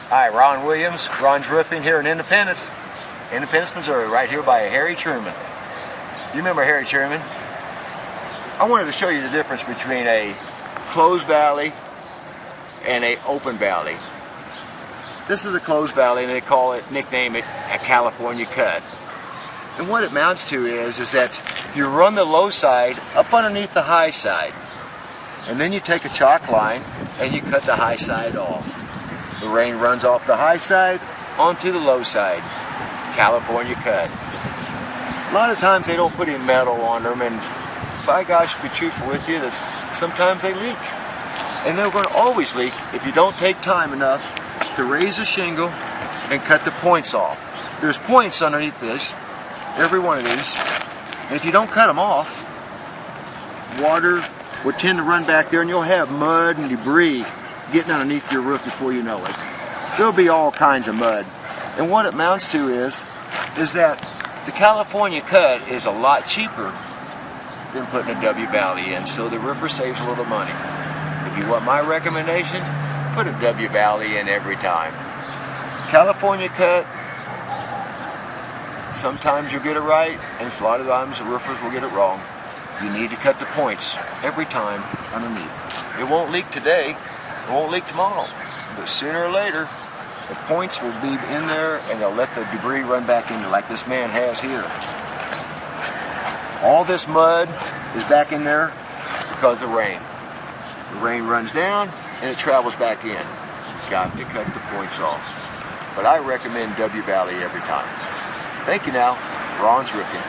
Hi, Ron Williams, Ron's Roofing here in Independence, Missouri, right here by Harry Truman. You remember Harry Truman? I wanted to show you the difference between a closed valley and a open valley. This is a closed valley, and they nickname it a California cut. And what it amounts to is that you run the low side up underneath the high side, and then you take a chalk line and you cut the high side off. The rain runs off the high side onto the low side. California cut. A lot of times they don't put any metal on them, and by gosh, to be truthful with you, sometimes they leak. And they're going to always leak if you don't take time enough to raise a shingle and cut the points off. There's points underneath this, every one of these, and if you don't cut them off, water would tend to run back there, and you'll have mud and debris getting underneath your roof before you know it. There'll be all kinds of mud. And what it amounts to is that the California cut is a lot cheaper than putting a W valley in, so the roofer saves a little money. If you want my recommendation, put a W valley in every time. California cut, sometimes you'll get it right, and a lot of times the roofers will get it wrong. You need to cut the points every time underneath. It won't leak today, it won't leak tomorrow, but sooner or later, the points will be in there, and they'll let the debris run back in there like this man has here. All this mud is back in there because of rain. The rain runs down and it travels back in. You've got to cut the points off. But I recommend W Valley every time. Thank you now. Ron's Roofing.